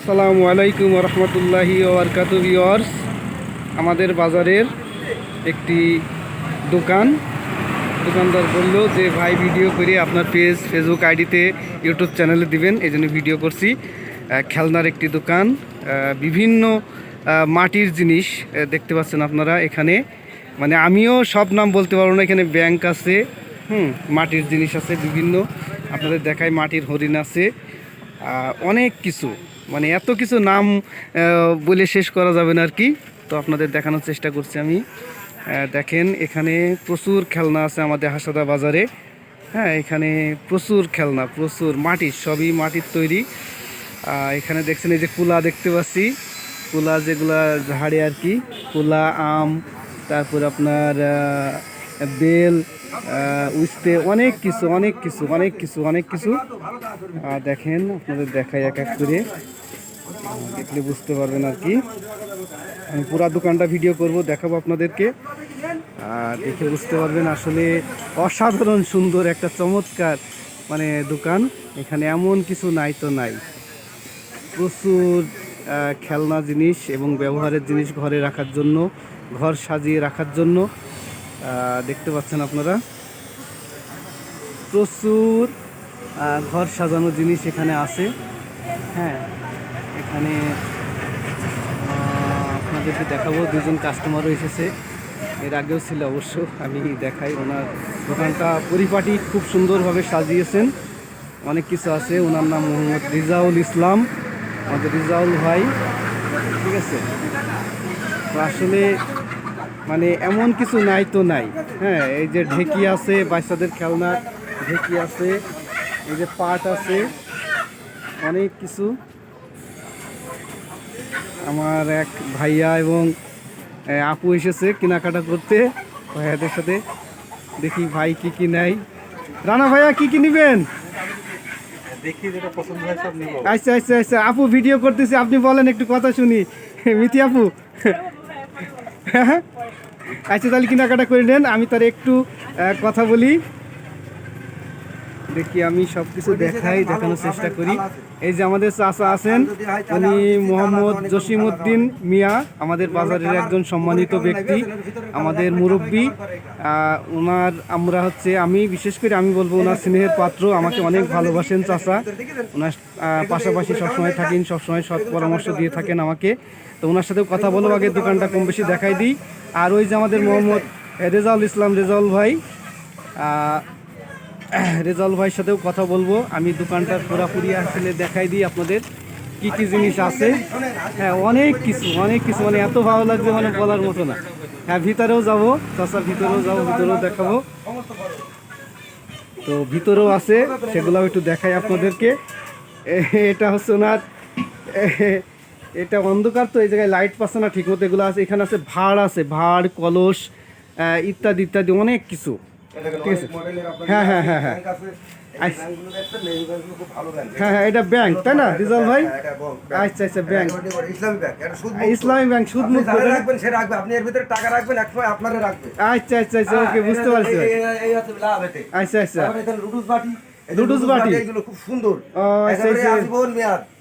আসসালামু আলাইকুম রহমতুল্লাহি ওবরকাতু ভিউয়ার্স। আমাদের বাজারের একটি দোকানদার বলল যে ভাই ভিডিও করে আপনার ফেসবুক আইডিতে ইউটিউব চ্যানেলে দিবেন, এই জন্য ভিডিও করছি। খেলনার একটি দোকান, বিভিন্ন মাটির জিনিস দেখতে পাচ্ছেন আপনারা এখানে। মানে আমিও সব নাম বলতে পারবো না। এখানে ব্যাংক আছে, মাটির জিনিস আছে বিভিন্ন, আপনাদের দেখায় মাটির হরিণ আছে, অনেক কিছু, মানে এত কিছু নাম বলে শেষ করা যাবে না আর কি। তো আপনাদের দেখানোর চেষ্টা করছি আমি। দেখেন এখানে প্রচুর খেলনা আছে আমাদের হাসাদা বাজারে। হ্যাঁ, এখানে প্রচুর খেলনা, প্রচুর মাটির, সবই মাটির তৈরি। এখানে দেখছেন এই যে কুলা দেখতে পাচ্ছি, কুলা যেগুলা ঝাড়ে আর কি, কুলা, আম, তারপর আপনার বেল, উস্তে, অনেক কিছু। দেখেন আপনাদের দেখাই এক এক করে, দেখলে বুঝতে পারবেন আর কি। আমি পুরো দোকানটা ভিডিও করব, দেখাবো আপনাদেরকে, দেখে বুঝতে পারবেন। আসলে অসাধারণ সুন্দর একটা চমৎকার মানে দোকান। এখানে এমন কিছু নাই তো নাই, প্রচুর খেলনা জিনিস এবং ব্যবহারের জিনিস, ঘরে রাখার জন্য, ঘর সাজিয়ে রাখার জন্য। দেখতে পাচ্ছেন আপনারা প্রচুর ঘর সাজানো জিনিস এখানে আছে। হ্যাঁ, এখানে আপনাদেরকে দেখাবো। দুজন কাস্টমারও এসেছে, এর আগেও ছিল অবশ্য, আমি দেখাই। ওনার দোকানটা পরিপাটি, খুব সুন্দরভাবে সাজিয়েছেন, অনেক কিছু আছে। ওনার নাম মোহাম্মদ রিজাউল ইসলাম, আমাদের রিজাউল ভাই, ঠিক আছে। তো আসলে মানে এমন কিছু নাই তো নাই। হ্যাঁ, এই যে ঢেকি আছে, বাচ্চাদের খেলনা ঢেকি আছে, এই যে পাট আছে, অনেক কিছু। আমার এক ভাইয়া এবং আপু এসেছে কেনাকাটা করতে ভাইয়াদের সাথে। দেখি ভাই কি নাই। রানা ভাইয়া কি নিবেন? আচ্ছা, আপু ভিডিও করতেছি, আপনি বলেন, একটু কথা শুনি। মিতি আপু, আচ্ছা তাহলে কেনাকাটা করে নেন, আমি তার একটু কথা বলি। দেখি আমি সব কিছু দেখানোর চেষ্টা করি। এই যে আমাদের চাচা আছেন, উনি মোহাম্মদ জসিমউদ্দিন মিয়া, আমাদের বাজারের একজন সম্মানিত ব্যক্তি, আমাদের মুরব্বী। আমি বিশেষ করে আমি বলবো ওনার স্নেহের পাত্র, আমাকে অনেক ভালোবাসেন চাচা। ওনার পাশাপাশি সবসময় থাকেন, সবসময় সৎ পরামর্শ দিয়ে থাকেন আমাকে। তো ওনার সাথেও কথা বলবো, আগে দোকানটা কম বেশি দেখাই দিই। আর ওই যে আমাদের মোহাম্মদ রেজাউল ইসলাম, রেজাউল ভাইয়ের সাথেও কথা বলবো। আমি দোকানটার পুরাপুরি আসলে দেখাই দিই আপনাদের কি জিনিস আছে। হ্যাঁ, অনেক কিছু, মানে এত ভালো লাগছে, মানে বলার মতো না। হ্যাঁ, ভিতরেও যাবো, চাচার ভিতরেও দেখাবো। তো ভিতরেও আছে, সেগুলোও একটু দেখাই আপনাদেরকে। এটা হচ্ছে ওনার, এটা অন্ধকার তো, এই জায়গায় লাইট পাচ্ছে না ঠিক মতো। এগুলো আছে, এখানে আছে ভাড়, কলস, ইত্যাদি অনেক কিছু, ঠিক আছে। হ্যাঁ, এটা ব্যাংক তাই না রিজাল ভাই? আচ্ছা, ব্যাংক, ইসলামী ব্যাংক, সুদ মুক্ত। আচ্ছা, ওকে, বুঝতে পারছি। আচ্ছা, লুডুস বাটি, খুব সুন্দর।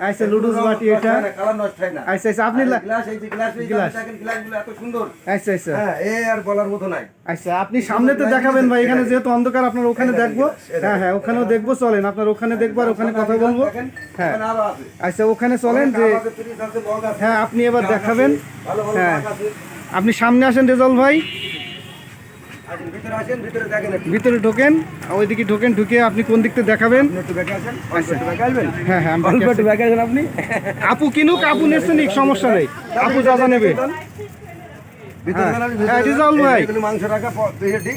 আচ্ছা, লুডুস বাটি, এটা আচ্ছা আপনি আচ্ছা আর বলার মতো নাই। আচ্ছা, আপনি সামনে তো দেখাবেন ভাই, এখানে যেহেতু অন্ধকার, আপনার ওখানে দেখবো। হ্যাঁ, ওখানেও দেখবো, চলেন, আপনার ওখানে দেখবো আর ওখানে কথা বলবো। হ্যাঁ, আচ্ছা, ওখানে চলেন যে, হ্যাঁ আপনি এবার দেখাবেন। হ্যাঁ, আপনি সামনে আসেন রেজাউল ভাই, ভিতরে ঢোকেন, ওইদিকে ঢুকে আপনি কোন দিকতে দেখাবেন? হ্যাঁ, আপনি আপু কিনুক, আপু নেছে নিক, সমস্যা নেই, আপু যা নেবে। রিজাউল ভাই,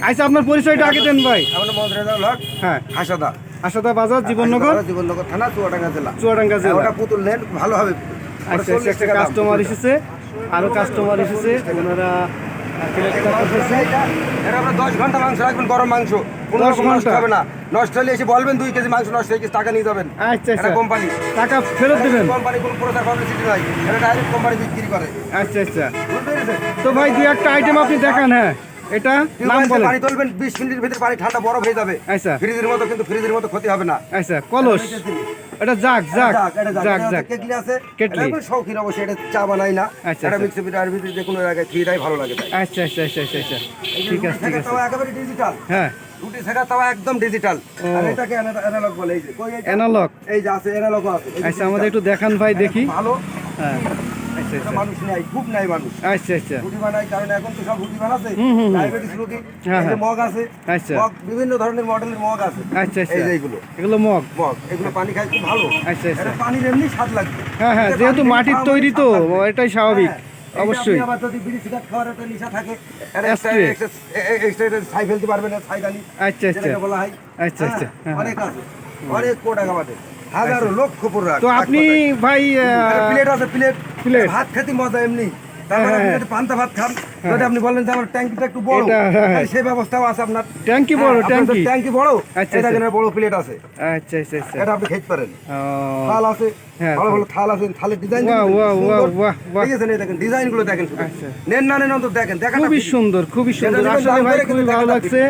আচ্ছা আপনার পরিচয়টা আগে দেন ভাই। হ্যাঁ, হাসাদা বাজার, জীবননগর থানা, চুয়াডাঙ্গা জেলা, পুতুল লেন। ভালো হবে। আচ্ছা, একটা কাস্টমার এসেছে, আরো কাস্টমার এসেছে, ওনারা 10 ঘন্টা মাংস রাখবেন, গরম মাংস, 10 ঘন্টা হবে না, নষ্ট হলে এসে বলবেন 2 কেজি মাংস নষ্ট হয়ে গেছে, টাকা নিয়ে যাবেন। আচ্ছা, কোম্পানি টাকা ফেরত দেবেন, কোম্পানি কোনো প্রচার পাবলিসিটি নাই, এটা ডাইরেক্ট কোম্পানি বিক্রি করে। আচ্ছা, তো ভাই দুই একটা আইটেম আপনি দেখান। হ্যাঁ, এটা নাম বলেন। পানি তুলবেন, 20 মিনিটের ভিতরে পানি ঠান্ডা বরফ হয়ে যাবে। আচ্ছা, ফ্রিজের মতো, কিন্তু ফ্রিজের মতো ক্ষতি হবে না। আচ্ছা, কলস, এটা জাগ জাগ এটা জাগ এটা জাগ কেটলি আছে, কেটলি। এটা শৌখিন অবশ্যই, এটা চা বানাই না, আচ্ছা, এটা আচ্ছা। মিক্সি বিটার ভিতরে যে কোনো জায়গায় খেয়ে দেয় ভালো লাগে তাই। আচ্ছা আচ্ছা আচ্ছা আচ্ছা আচ্ছা এই যে ঠিক রুটি আছে ঠিক শেখার আছে তাওয়া একেবারে ডিজিটাল, হ্যাঁ রুটি শেখার তাওয়া একদম ডিজিটাল, ও। আর এটাকে অ্যানালগ বলে। এই যে কই এটা? অ্যানালগ। এই যে আছে অ্যানালগ আছে। এই যে আচ্ছা আমাদের digital। একটু দেখান ভাই দেখি। ভালো, হ্যাঁ আচ্ছা এটা আচ্ছা মানুষ নেয়, খুব নেয় মানুষ আচ্ছা আচ্ছা রুটি বানায়, কারণ এখন তো সব রুটি বানাচ্ছে, হুম, হুম, হুম। ডায়াবেটিস রুটি, হ্যাঁ, এই যে হ্যাঁ। মগ আছে, আচ্ছা। মগ বিভিন্ন ধরনের মডেলের মগ আছে, আচ্ছা আচ্ছা এই যে এইগুলো এগুলো মগ। মগ, এগুলো পানি খায় খুব ভালো। আচ্ছা, আচ্ছা। এটা পানির এমনি স্বাদ লাগবে। হ্যাঁ হ্যাঁ এটা যেহেতু পানি মাটির খাওয়া তৈরি মানে তো স্বাদ লাগবে। এটাই স্বাভাবিক হ্যাঁ, এই যে অবশ্যই। আপনি আবার যদি বিড়ি সিগারেট খাওয়ার একটা নেশা থাকে, এটা Astray। এক্সট্রা ছাই ফেলতে পারবে না, ছাইদানি আচ্ছা আচ্ছা যেটাকে বলা হয়। আচ্ছা, আচ্ছা, হ্যাঁ, হ্যাঁ, অনেক আছে, অনেক কোটা আমাদের, হাজারো লক্ষ প্রোডাক্ট। তো আপনি ভাই প্লেট আছে, প্লেট প্লেট। ভাত খেতে মজা এমনি, তারপরে আপনি হ্যাঁ, যদি পান্তা ভাত খান, যদি আপনি বলেন যে আমার ট্যাঙ্কিটা একটু বড়, এটা, হ্যাঁ, তাহলে সেই ব্যবস্থাও আছে আপনার। ট্যাঙ্কি বড়, হ্যাঁ, আপনার ট্যাঙ্কি। ট্যাঙ্কি বড়, আচ্ছা, এটা আচ্ছা। কেন বড় প্লেট আছে, আচ্ছা আচ্ছা আচ্ছা এটা আপনি খেতে পারেন। ও, থাল আছে, হ্যাঁ, ভালো ভালো থাল আছে, থালের ডিজাইন বাহ, বাহ, বাহ, বাহ, বাহ। ঠিক আছে, এই দেখেন ডিজাইন গুলো দেখেন শুধু। আচ্ছা। নেন না নেন অন্তত দেখেন, দেখাটা খুবই খুশি। সুন্দর খুবই সুন্দর এটা আসলে দাম ভাই করে খুবই কিন্তু ভালো দেখাটা লাগছে,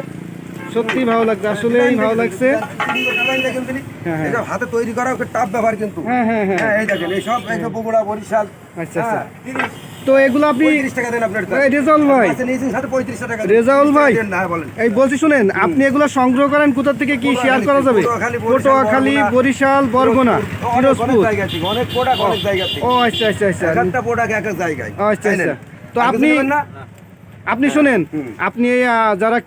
সত্যি ভালো লাগছে, আসলেই ভালো লাগছে। ডিজাইন দেখেন তিনি, হ্যাঁ, হ্যাঁ। এটা হাতে তৈরি করা একটা টাফ ব্যাপার কিন্তু। হ্যাঁ হ্যাঁ হ্যাঁ হ্যাঁ, এই দেখেন এই সব এই যে বগুড়া, বরিশাল। আচ্ছা, আচ্ছা। হ্যাঁ, 30, তো এগুলো আপনি 35 টাকা দেন আপনার। এই রেজাউল ভাই, আচ্ছা, নিয়েছেন সাথে 35 টাকা। রেজাউল ভাই। দেন না, বলেন। এই বলছি শুনেন, আপনি এগুলো সংগ্রহ করেন কোথা থেকে, কি শেয়ার করা যাবে? পটুয়াখালী, বরিশাল, বরগুনা, অনেক পিরোজপুর। জায়গা থেকে, অনেক প্রোডাক্ট অনেক জায়গা থেকে। ও আচ্ছা আচ্ছা আচ্ছা একটা প্রোডাক্ট এক এক জায়গায়। আচ্ছা তাই আচ্ছা না? তো আর আপনি কিছু নেবেন না? আপনি শুনেন, আপনি এই, যারা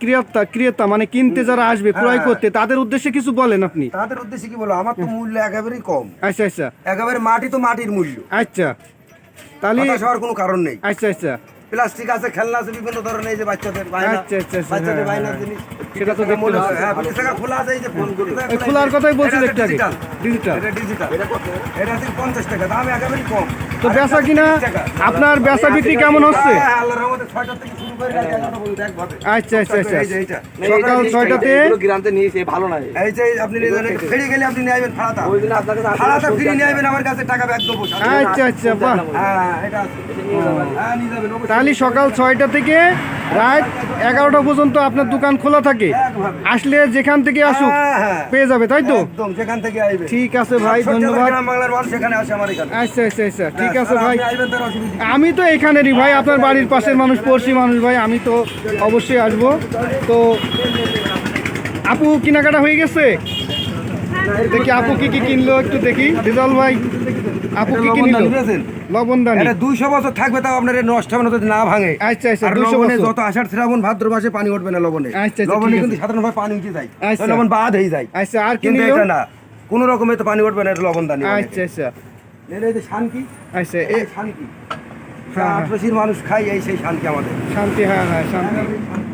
ক্রেতা মানে কিনতে যারা আসবে ক্রয় হ্যাঁ। করতে, তাদের উদ্দেশ্যে কিছু বলেন আপনি। তাদের উদ্দেশ্যে কি বলো, আমার তো মূল্য একেবারেই কম, আচ্ছা আচ্ছা একেবারে মাটি তো মাটির মূল্য, আচ্ছা তাহলে হতাশ হওয়ার কোনো কারণ নেই। আচ্ছা আচ্ছা প্লাস্টিক আছে, খেলনা আছে, বিভিন্ন ধরনের, এই যে বাচ্চাদের বায়না, আচ্ছা, আচ্ছা, আচ্ছা, বাচ্চাদের হ্যাঁ, বায়নার হ্যাঁ। জিনিস, সেটা তো দেখতে মনে হয়, পাচ্ছি। হ্যাঁ, 20 টাকা খোলা আছে, এই যে ফোনগুলো। এই খোলার কথাই বলছিল এটা একটু আগে। digital। ডিজিটাল। এটা ডিজিটাল, এটা হচ্ছে 50 টাকা, দাম একেবারেই কম। তো আর বেচা এটা কিনা 30 টাকা। আপনার বেচা বিক্রি কেমন হচ্ছে? হ্যাঁ, আল্লাহর রহমতে 6টা থেকে শুরু করে রাত 11টা পর্যন্ত একভাবে। আচ্ছা আচ্ছা আচ্ছা এই যে এইটা। সকাল 6টাতে গ্রামতে নিয়েছে ভালো নাই এই যে আপনি নিয়ে যাবেন, ফিরে গেলে আপনি নিয়ে আসবেন ফাড়াতা, ওই দিন আপনার কাছে ফাড়াতা ফিরে নিয়ে আসবেন, আমার কাছে টাকা ব্যাক দেবো সাথে। আচ্ছা আচ্ছা বাহ। হ্যাঁ, এটা আছে। হ্যাঁ, নিয়ে যাবেন অবশ্যই। তাহলে সকাল 6টা থেকে রাত 11টা পর্যন্ত আপনার দোকান খোলা থাকে, একভাবে। আসলে যেখান থেকে আসুক হ্যাঁ, হ্যাঁ। পেয়ে যাবে, তাই তো? একদম যেখান থেকে আইবে। ঠিক আছে ভাই, 60 ধন্যবাদ। গ্রাম বাংলার মানুষ সেখানে আসে আমার এখানে। আচ্ছা আচ্ছা আচ্ছা ঠিক আছে আর ভাই, আপনি আইবেন তার অসুবিধা নেই। আমি তো এখানেরই ভাই, আপনার বাড়ির পাশের মানুষ, পড়শি মানুষ ভাই, আমি তো অবশ্যই আসবো। তো আপু কেনাকাটা হয়ে গেছে? দেখি আপু কি কি কিনলো একটু দেখি। রেজাউল ভাই, আপু কি কি নিল? বুঝেছেন? লবণদানি। এটা 200 বছর থাকবে, তাও আপনার এই নষ্ট হবে না যদি না ভাঙে। আচ্ছা আচ্ছা আর 200 লবণে বছর। যত আষাঢ় শ্রাবণ ভাদ্র মাসে পানি উঠবে না লবণে। আচ্ছা, আচ্ছা, লবণে ঠিক কিন্তু আছে। সাধারণভাবে পানি উঠে যায়, আচ্ছা। লবণ বাদ হয়ে যায়। আচ্ছা আর কি কিন্তু নিল? এটা না, কোন রকমে তো পানি উঠবে না, এটা লবণ দানি। আচ্ছা আচ্ছা এই যে শানকি, আচ্ছা এই শানকি, হ্যাঁ, হ্যাঁ। আটপাশির মানুষ খাই, এই সেই শানকি আমাদের। শান্তি, হ্যাঁ হ্যাঁ শান্তি।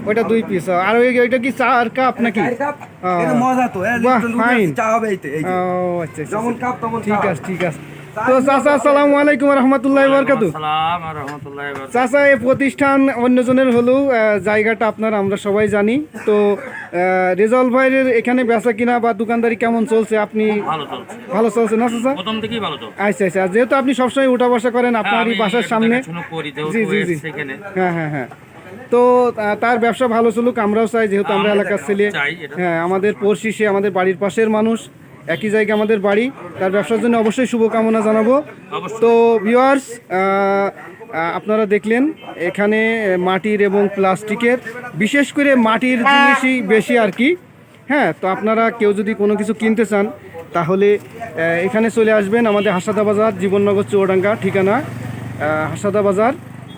ওইটা 2 পিস। আর ওইটা কি চা আর কাপ নাকি? চায়ের কাপ, হ্যাঁ। এটা মজা তো, বাহ, fine। চা হবে এইতে, এই যে। ও আচ্ছা আচ্ছা যেমন কাপ তেমন ঠিক চা। আছে ঠিক আছে। তো চাচা আসসালামু আলাইকুম রহমতুল্লাহ বরকাতু। সালাম আর রাহমাতুল্লাহি ওয়া বারাকাতুহু। চাচা এই প্রতিষ্ঠান অন্যজনের হলেও জায়গাটা আপনার আমরা সবাই জানি। তো রেজাউল ভাইয়ের এখানে বেচা কিনা বা দোকানদারি কেমন চলছে? আপনি ভালো চলছে, ভালো চলছে না চাচা? প্রথম থেকেই ভালো চলছে। আচ্ছা আচ্ছা, যেহেতু আপনি সবসময় উঠা বসা করেন আপনারই বাসার সামনে। করি জি, জি, জি। সেখানে হ্যাঁ হ্যাঁ হ্যাঁ। তো তার ব্যবসা ভালো চলুক, আমরাও চাই, যেহেতু আমরা এলাকার ছেলে। চাই এটা। হ্যাঁ, আমাদের পড়শি, সে আমাদের বাড়ির পাশের মানুষ, একই জায়গায় আমাদের বাড়ি। তার ব্যবসার জন্য অবশ্যই শুভকামনা জানাবো। তো ভিউয়ার্স, আপনারা দেখলেন এখানে মাটির এবং প্লাস্টিকের, বিশেষ করে মাটির জিনিসই বেশি আর কি। হ্যাঁ, তো আপনারা কেউ যদি কোনো কিছু কিনতে চান তাহলে এখানে চলে আসবেন, আমাদের হাসাদা বাজার, জীবননগর চুয়াডাঙ্গা ঠিকানা, হাসাদা বাজার।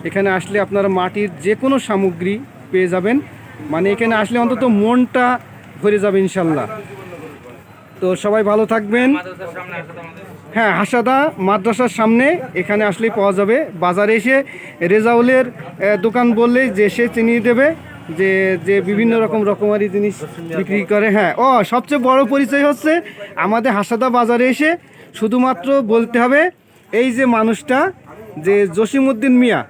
এখানে আসলে আপনারা মাটির যে কোনো সামগ্রী পেয়ে যাবেন, মানে এখানে আসলে অন্তত মনটা ভরে যাবে ইনশাল্লাহ। তো সবাই ভালো থাকবেন। মাদ্রাসার সামনে আসলে আমাদের হ্যাঁ, হাসাদা মাদ্রাসার সামনে এখানে আসলেই পাওয়া যাবে। বাজারে এসে রেজাউলের দোকান বললেই যে সে চিনিয়ে দেবে যে যে বিভিন্ন রকমারি জিনিস বিক্রি করে। হ্যাঁ, ও সবচেয়ে বড় পরিচয় হচ্ছে আমাদের হাসাদা বাজারে এসে শুধুমাত্র বলতে হবে এই যে মানুষটা, যে জসিমউদ্দিন মিয়া,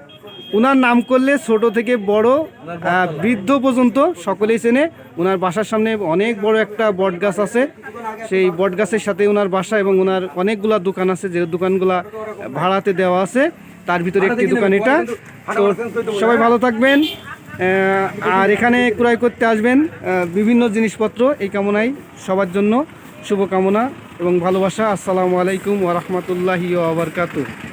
উনার নাম করলে ছোট থেকে বড় বৃদ্ধ পর্যন্ত সকলেই চেনে। উনার বাসার সামনে অনেক বড় একটা বট গাছ আছে, সেই বট গাছের সাথে উনার বাসা, এবং উনার অনেকগুলা দোকান আছে, যে দোকানগুলা ভাড়াতে দেওয়া আছে, তার ভিতরে একটি দোকান এটা। তো সবাই ভালো থাকবেন, আর এখানে ক্রয় করতে আসবেন বিভিন্ন জিনিসপত্র, এই কামনাই সবার জন্য। শুভকামনা এবং ভালোবাসা। আসসালামু আলাইকুম ওয়া রাহমাতুল্লাহি ওয়া বারাকাতুহু।